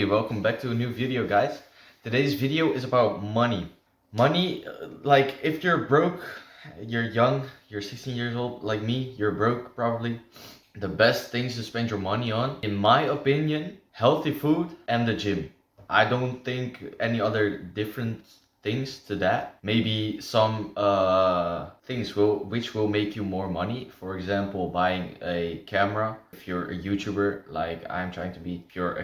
Hey, welcome back to a new video, guys. Today's video is about money. Money, like if you're broke, you're young, you're 16 years old, like me, you're broke probably. The best things to spend your money on, in my opinion, healthy food and the gym. I don't think any other different things to that. Maybe some things which will make you more money. For example, buying a camera. If you're a YouTuber, like I'm trying to be, if you're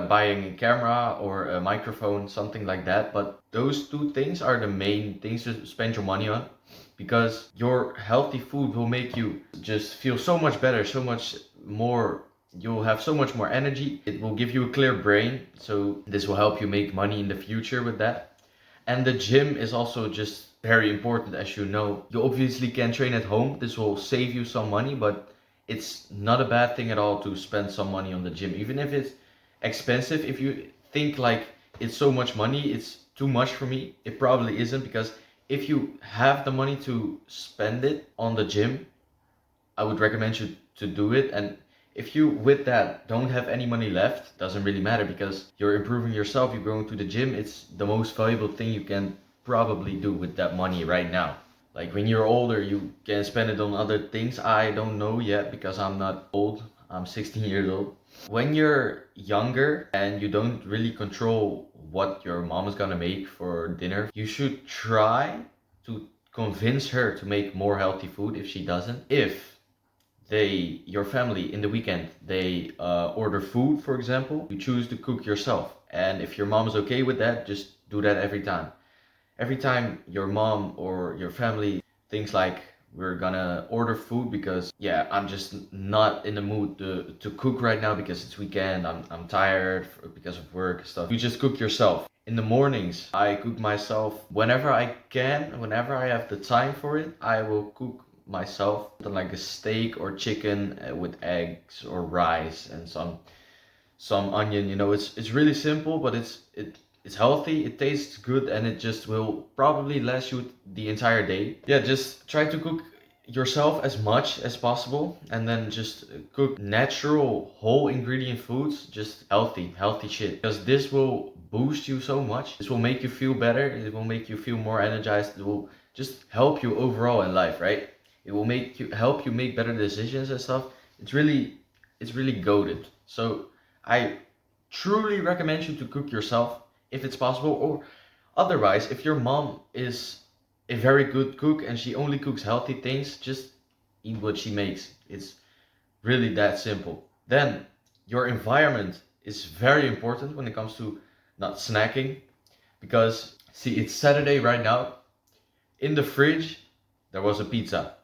buying a camera or a microphone, something like that. But those two things are the main things to spend your money on, because your healthy food will make you just feel so much better, so much more. You'll have so much more energy. It will give you a clear brain, so this will help you make money in the future with that. And the gym is also just very important, as you know. You obviously can train at home. This will save you some money, but it's not a bad thing at all to spend some money on the gym, even if it's expensive. If you think like it's so much money, it's too much for me, it probably isn't, because if you have the money to spend it on the gym, I would recommend you to do it. And if you with that don't have any money left, doesn't really matter, because you're improving yourself, you're going to the gym. It's the most valuable thing you can probably do with that money right now. Like when you're older, you can spend it on other things. I don't know yet because I'm not old. I'm 16 years old. When you're younger and you don't really control what your mom is gonna make for dinner, you should try to convince her to make more healthy food if she doesn't. If your family in the weekend, they order food, for example, you choose to cook yourself. And if your mom is okay with that, just do that every time. Every time your mom or your family thinks like, we're gonna order food because yeah, I'm just not in the mood to cook right now because it's weekend, I'm tired because of work stuff, you just cook yourself. In the mornings, I cook myself whenever I can, whenever I have the time for it. I will cook myself like a steak or chicken with eggs or rice and some onion. You know, it's really simple, but it's healthy, it tastes good, and it just will probably last you the entire day. Yeah, just try to cook yourself as much as possible, and then just cook natural whole ingredient foods, just healthy shit, because this will boost you so much. This will make you feel better, it will make you feel more energized, it will just help you overall in life, right? It will help you make better decisions and stuff. It's really goated. So I truly recommend you to cook yourself if it's possible, or otherwise, if your mom is a very good cook and she only cooks healthy things, just eat what she makes. It's really that simple. Then your environment is very important when it comes to not snacking, because see, it's Saturday right now. In the fridge there was a pizza.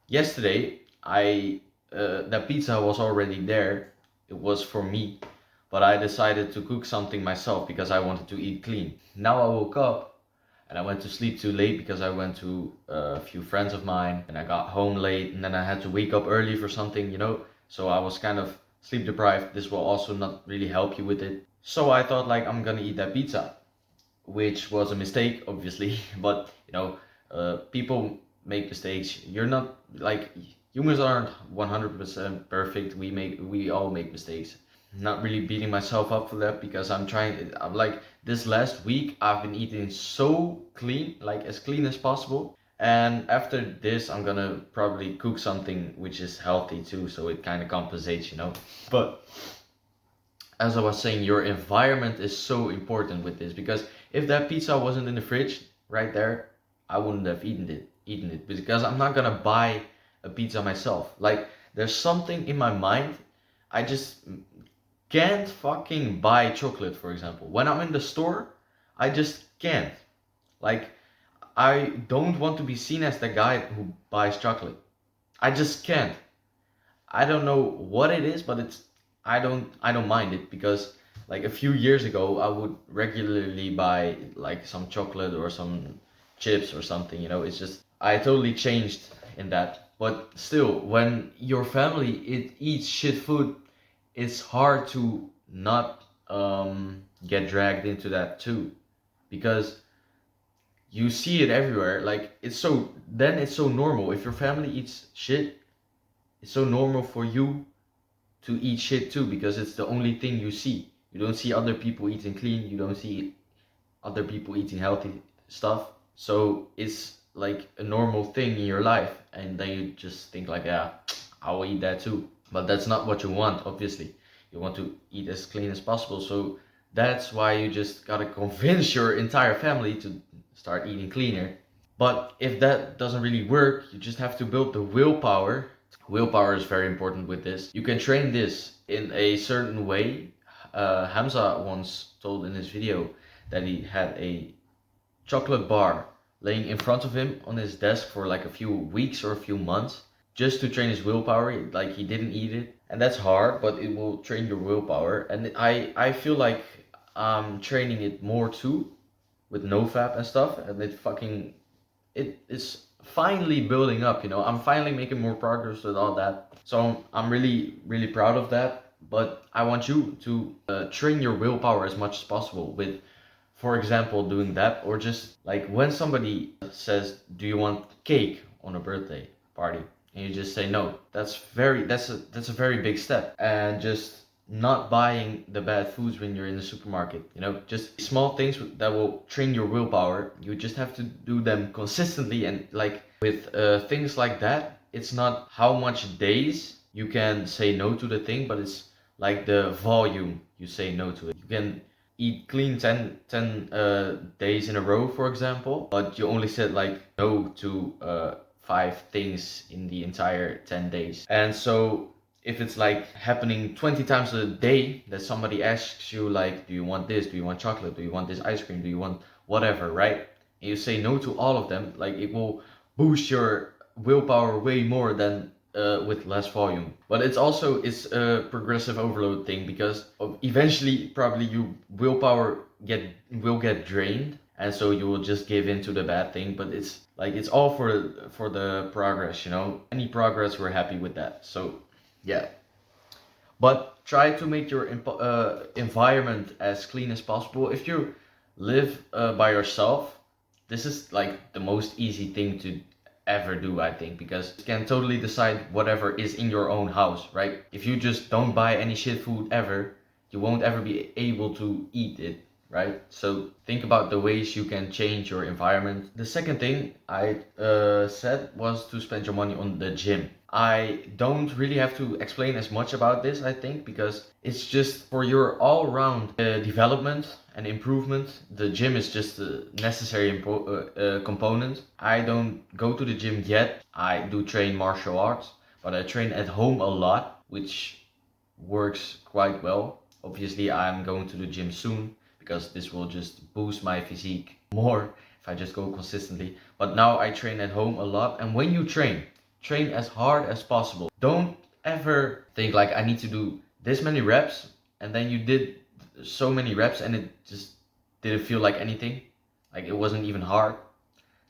Yesterday, that pizza was already there. It was for me, but I decided to cook something myself because I wanted to eat clean. Now I woke up and I went to sleep too late because I went to a few friends of mine and I got home late, and then I had to wake up early for something, you know. So I was kind of sleep deprived. This will also not really help you with it. So I thought like, I'm gonna eat that pizza, which was a mistake, obviously. But you know, people make mistakes. You're not like, humans aren't 100% perfect. We all make mistakes. Not really beating myself up for that, because I'm like, this last week I've been eating so clean, like as clean as possible. And after this, I'm gonna probably cook something which is healthy too, so it kind of compensates, you know. But as I was saying, your environment is so important with this, because if that pizza wasn't in the fridge right there, I wouldn't have eaten it, because I'm not gonna buy a pizza myself. Like, there's something in my mind, I just can't fucking buy chocolate, for example. When I'm in the store, I just can't. Like, I don't want to be seen as the guy who buys chocolate. I just can't. I don't know what it is, but I don't mind it, because like a few years ago I would regularly buy like some chocolate or some chips or something, you know. It's just, I totally changed in that. But still, when your family eats shit food, it's hard to not get dragged into that too, because you see it everywhere. Like, it's so normal. If your family eats shit, it's so normal for you to eat shit too, because it's the only thing you see. You don't see other people eating clean. You don't see other people eating healthy stuff. So it's like a normal thing in your life, and then you just think like, yeah, I will eat that too. But that's not what you want, obviously. You want to eat as clean as possible. So that's why you just gotta convince your entire family to start eating cleaner. But if that doesn't really work, you just have to build the willpower. Willpower is very important with this. You can train this in a certain way. Hamza once told in his video that he had a chocolate bar laying in front of him on his desk for like a few weeks or a few months just to train his willpower. Like he didn't eat it, and that's hard, but it will train your willpower. And I feel like I'm training it more too with NoFap and stuff, and it is finally building up. I'm finally making more progress with all that, so I'm really proud of that. But I want you to train your willpower as much as possible with, for example, doing that, or just like when somebody says, do you want cake on a birthday party, and you just say no. That's a very big step. And just not buying the bad foods when you're in the supermarket, just small things that will train your willpower. You just have to do them consistently. And like with things like that, it's not how much days you can say no to the thing, but it's like the volume you say no to it. You can eat clean 10 days in a row, for example, but you only said like no to 5 things in the entire 10 days. And so if it's like happening 20 times a day that somebody asks you like, do you want this, do you want chocolate, do you want this ice cream, do you want whatever, right? And you say no to all of them, like it will boost your willpower way more than with less volume. But it's a progressive overload thing, because eventually probably you willpower will get drained, and so you will just give in to the bad thing. But it's all for the progress. Any progress, we're happy with that. So yeah. But try to make your environment as clean as possible. If you live by yourself, this is like the most easy thing to ever do, I think, because you can totally decide whatever is in your own house, right? If you just don't buy any shit food ever, you won't ever be able to eat it, right? So think about the ways you can change your environment. The second thing I said was to spend your money on the gym. I don't really have to explain as much about this, I think, because it's just for your all-round development and improvement. The gym is just a necessary component. I don't go to the gym yet. I do train martial arts, but I train at home a lot, which works quite well. Obviously, I'm going to the gym soon, because this will just boost my physique more if I just go consistently. But now I train at home a lot, and when you train as hard as possible. Don't ever think like, I need to do this many reps, and then you did so many reps and it just didn't feel like anything, like it wasn't even hard.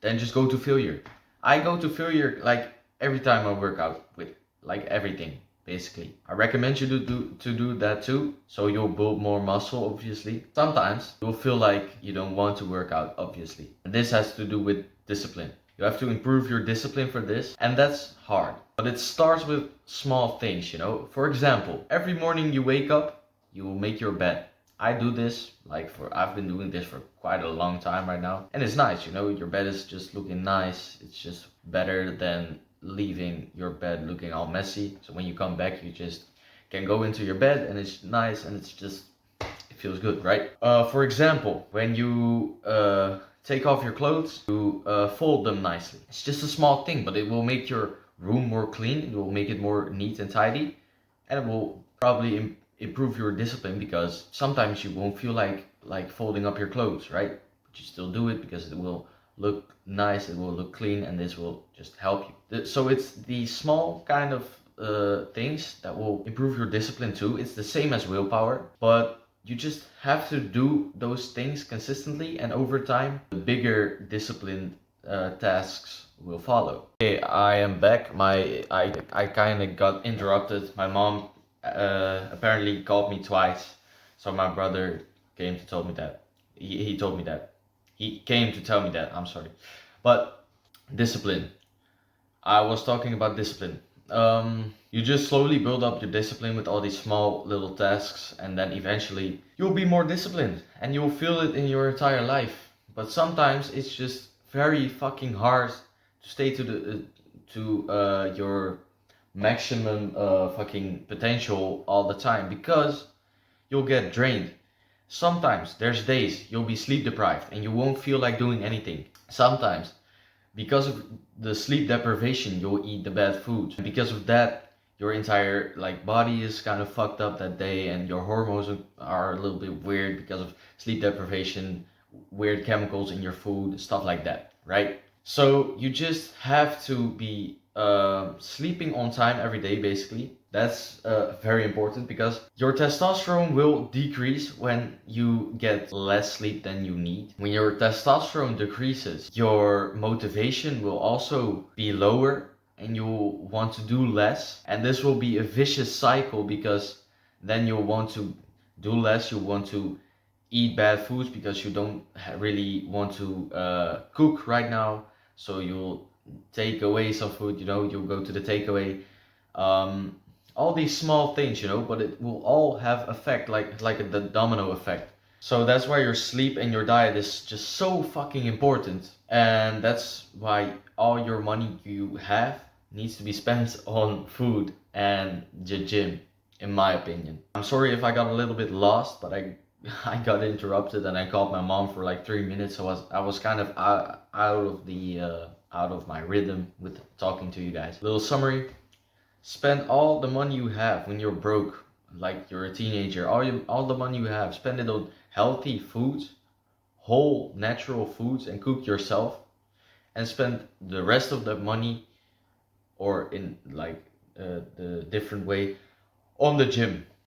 Then just go to failure. I go to failure like every time I work out with like everything. Basically, I recommend you to do that too, so you'll build more muscle. Obviously, sometimes you'll feel like you don't want to work out, obviously, and this has to do with discipline. You have to improve your discipline for this, and that's hard. But it starts with small things. For example, every morning you wake up, you will make your bed. I do this I've been doing this for quite a long time right now, and it's nice. Your bed is just looking nice. It's just better than leaving your bed looking all messy. So when you come back, you just can go into your bed and it's nice, and it feels good, right? For example, when you take off your clothes, you fold them nicely. It's just a small thing, but it will make your room more clean. It will make it more neat and tidy, and it will probably improve your discipline, because sometimes you won't feel like folding up your clothes, right? But you still do it because it will look nice, it will look clean, and this will just help you. So it's the small kind of things that will improve your discipline too. It's the same as willpower, but you just have to do those things consistently, and over time, the bigger discipline tasks will follow. Okay, I am back. I kind of got interrupted. My mom apparently called me twice, so my brother came to tell me that. He told me that. He came to tell me that. I'm sorry, but discipline. I was talking about discipline. You just slowly build up your discipline with all these small little tasks, and then eventually you'll be more disciplined and you'll feel it in your entire life. But sometimes it's just very fucking hard to stay to the your maximum fucking potential all the time, because you'll get drained. Sometimes there's days you'll be sleep deprived and you won't feel like doing anything. Sometimes because of the sleep deprivation you'll eat the bad food, and because of that your entire like body is kind of fucked up that day, and your hormones are a little bit weird because of sleep deprivation, weird chemicals in your food, stuff like that, right? So you just have to be sleeping on time every day, basically. That's very important, because your testosterone will decrease when you get less sleep than you need. When your testosterone decreases, your motivation will also be lower and you'll want to do less. And this will be a vicious cycle, because then you'll want to do less, you want to eat bad foods because you don't really want to cook right now. So you'll take away some food, you'll go to the takeaway. Um, all these small things, but it will all have effect, like the domino effect. So that's why your sleep and your diet is just so fucking important. And that's why all your money you have needs to be spent on food and the gym, in my opinion. I'm sorry if I got a little bit lost, but I got interrupted and I called my mom for like 3 minutes. So I was kind of out of my rhythm with talking to you guys. Little summary: spend all the money you have when you're broke, like you're a teenager. All the money you have, spend it on healthy foods, whole natural foods, and cook yourself. And spend the rest of the money, or in like the different way, on the gym.